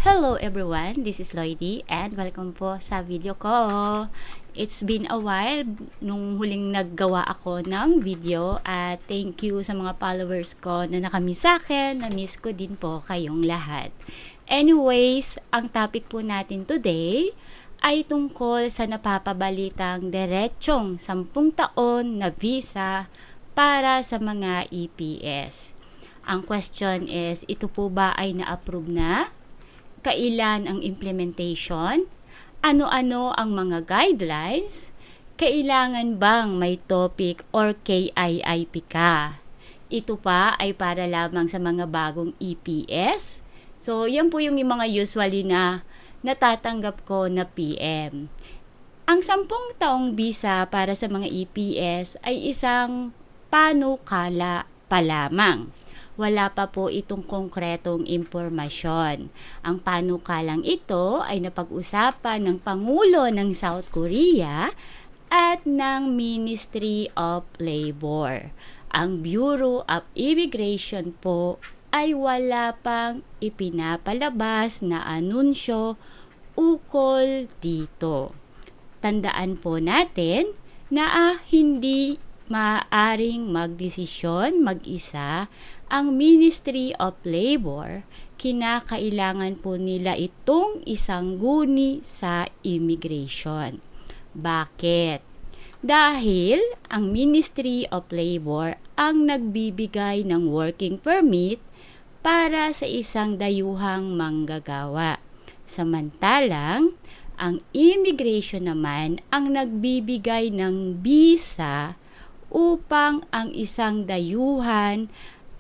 Hello everyone, this is Lloydie and welcome po sa video ko. It's been a while nung huling naggawa ako ng video at thank you sa mga followers ko na nakamiss sa akin. Na-miss ko din po kayong lahat. Anyways, ang topic po natin today ay tungkol sa napapabalitang diretsong 10 taon na visa para sa mga EPS. Ang question is, ito po ba ay na-approve na? Kailan ang implementation? Ano-ano ang mga guidelines? Kailangan bang may topic or KIIP ka? Ito pa ay para lamang sa mga bagong EPS. So, yan po yung mga usually na natatanggap ko na PM. Ang 10 taong visa para sa mga EPS ay isang panukala pa lamang. Wala pa po itong konkretong impormasyon. Ang panukalang ito ay napag-usapan ng Pangulo ng South Korea at ng Ministry of Labor. Ang Bureau of Immigration po ay wala pang ipinapalabas na anunsyo ukol dito. Tandaan po natin na hindi maaaring magdesisyon mag-isa ang Ministry of Labor. Kinakailangan po nila itong isangguni sa immigration. Bakit? Dahil ang Ministry of Labor ang nagbibigay ng working permit para sa isang dayuhang manggagawa. Samantalang, ang immigration naman ang nagbibigay ng visa upang ang isang dayuhan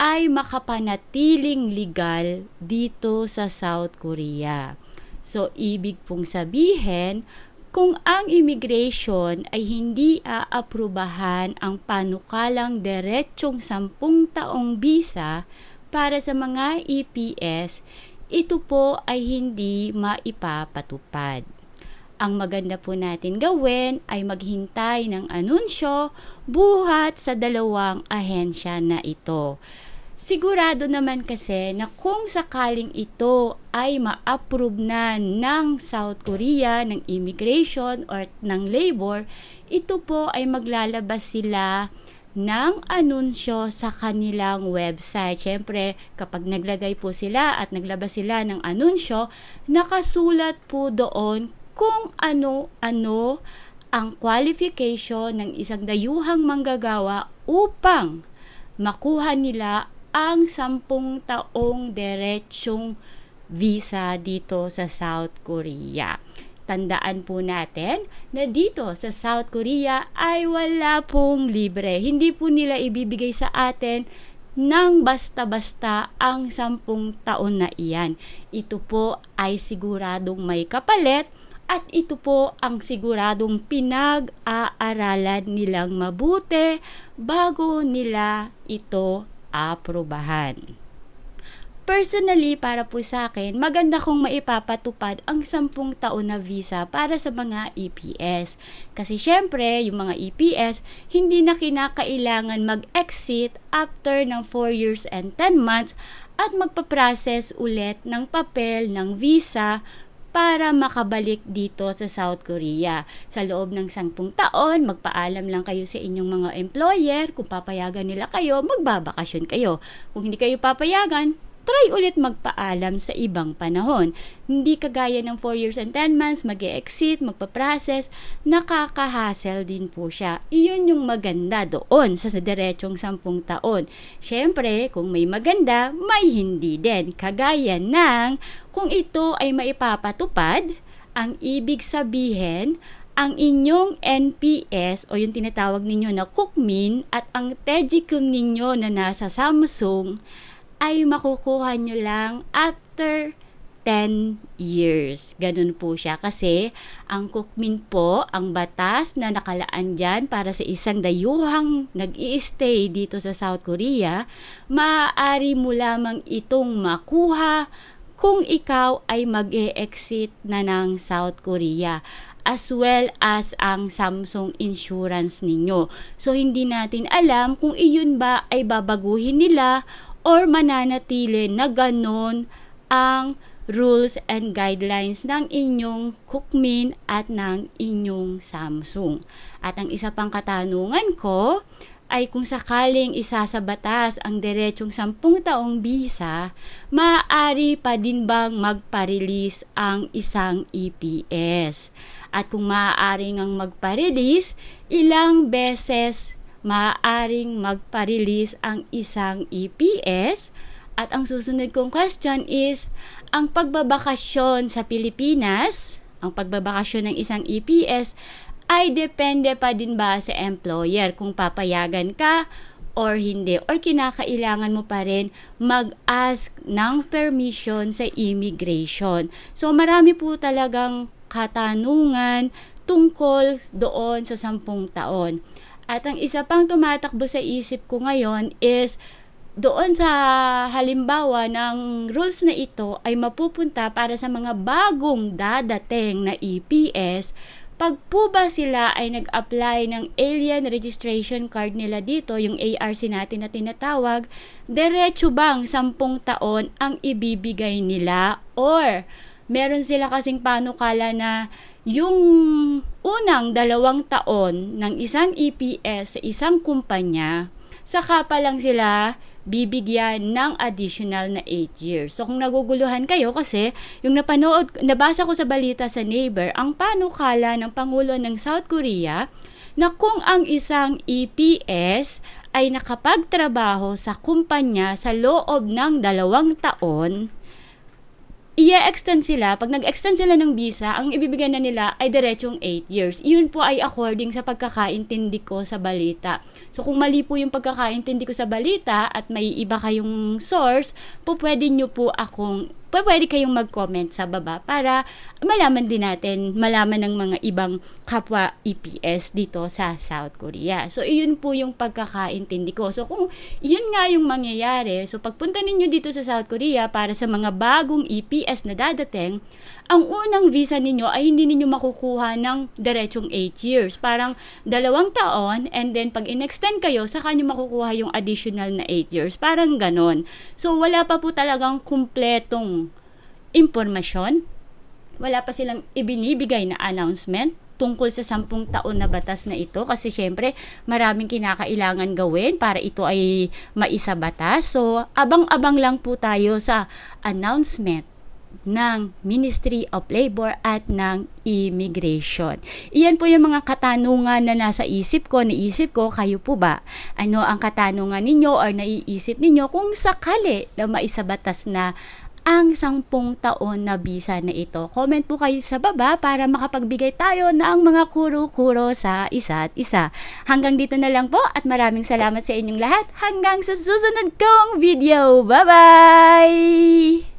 ay makapanatiling legal dito sa South Korea. So, ibig pong sabihin, kung ang immigration ay hindi aaprubahan ang panukalang diretsong 10 taong visa para sa mga EPS, ito po ay hindi maipapatupad. Ang maganda po natin gawin ay maghintay ng anunsyo buhat sa dalawang ahensya na ito. Sigurado naman kasi na kung sakaling ito ay ma-approve na ng South Korea, ng immigration or ng labor, ito po ay maglalabas sila ng anunsyo sa kanilang website. Siyempre, kapag naglagay po sila at naglabas sila ng anunsyo, nakasulat po doon kung ano-ano ang qualification ng isang dayuhang manggagawa upang makuha nila ang 10 taong diretsong visa dito sa South Korea. Tandaan po natin na dito sa South Korea ay wala pong libre. Hindi po nila ibibigay sa atin nang basta-basta ang 10 taon na iyan. Ito po ay siguradong may kapalit at ito po ang siguradong pinag-aaralan nilang mabuti bago nila ito aprubahan. Personally, para po sa akin, maganda kong maipapatupad ang 10 taon na visa para sa mga EPS. Kasi syempre, yung mga EPS, hindi na kinakailangan mag-exit after ng 4 years and 10 months at magpa-process ulit ng papel ng visa para makabalik dito sa South Korea. Sa loob ng 10 taon, magpaalam lang kayo sa inyong mga employer. Kung papayagan nila kayo, magbabakasyon kayo. Kung hindi kayo papayagan, try ulit magpaalam sa ibang panahon. Hindi kagaya ng 4 years and 10 months, mag-e-exit, magpa-process, nakaka-hassle din po siya. Iyon yung maganda doon sa diretsong 10 taon. Siyempre, kung may maganda, may hindi din. Kagaya ng kung ito ay maipapatupad, ang ibig sabihin, ang inyong NPS o yung tinatawag ninyo na Kukmin at ang Tejicum ninyo na nasa Samsung ay makukuha nyo lang after 10 years. Ganun po siya kasi ang Kukmin po, ang batas na nakalaan dyan para sa isang dayuhang nag-i-stay dito sa South Korea, maaari mo lamang itong makuha kung ikaw ay mag-e-exit na ng South Korea as well as ang Samsung insurance ninyo. So, hindi natin alam kung iyon ba ay babaguhin nila or mananatili na ganon ang rules and guidelines ng inyong Cookmin at ng inyong Samsung. At ang isa pang katanungan ko ay kung sakaling isa sa batas ang diretsong 10 taong bisa, maaari pa din bang magpa-release ang isang EPS? At kung maaari ngang magpa-release, ilang beses maaaring magpa-release ang isang EPS? At ang susunod kong question is, ang pagbabakasyon sa Pilipinas, ang pagbabakasyon ng isang EPS, ay depende pa din ba sa employer kung papayagan ka or hindi, or kinakailangan mo pa rin mag-ask ng permission sa immigration. So marami po talagang katanungan tungkol doon sa 10 taon. At ang isa pang tumatakbo sa isip ko ngayon is doon sa halimbawa ng rules na ito ay mapupunta para sa mga bagong dadating na EPS. Pag po ba sila ay nag-apply ng alien registration card nila dito, yung ARC natin na tinatawag, diretso bang 10 taon ang ibibigay nila? Or meron sila kasing panukala na yung unang 2 taon ng isang EPS sa isang kumpanya, saka pa lang sila bibigyan ng additional na 8 years. So kung naguguluhan kayo kasi yung nabasa ko sa balita sa Neighbor, ang panukala ng Pangulo ng South Korea na kung ang isang EPS ay nakapagtrabaho sa kumpanya sa loob ng 2 taon, i-extend sila. Pag nag-extend sila ng visa, ang ibibigay na nila ay diretsong 8 years. Yun po ay according sa pagkakaintindi ko sa balita. So kung mali po yung pagkakaintindi ko sa balita at may iba kayong source, pwede kayong mag-comment sa baba para malaman din natin, malaman ng mga ibang kapwa EPS dito sa South Korea. So, iyon po yung pagkakaintindi ko. So, kung yun nga yung mangyayari, so pagpunta ninyo dito sa South Korea para sa mga bagong EPS na dadating, ang unang visa ninyo ay hindi ninyo makukuha ng diretsong 8 years. Parang 2 taon and then pag in-extend kayo, saka nyo makukuha yung additional na 8 years. Parang ganon. So, wala pa po talagang kumpletong impormasyon. Wala pa silang ibinibigay na announcement tungkol sa 10 taon na batas na ito kasi syempre maraming kinakailangan gawin para ito ay maisabatas. So, abang-abang lang po tayo sa announcement ng Ministry of Labor at ng Immigration. Iyan po yung mga katanungan na nasa naisip ko, kayo po ba? Ano ang katanungan ninyo or naiisip ninyo kung sakali na maisabatas na ang 10 taon na visa na ito? Comment po kayo sa baba para makapagbigay tayo ng mga kuro-kuro sa isa't isa. Hanggang dito na lang po at maraming salamat sa inyong lahat. Hanggang sa susunod kong video. Bye-bye!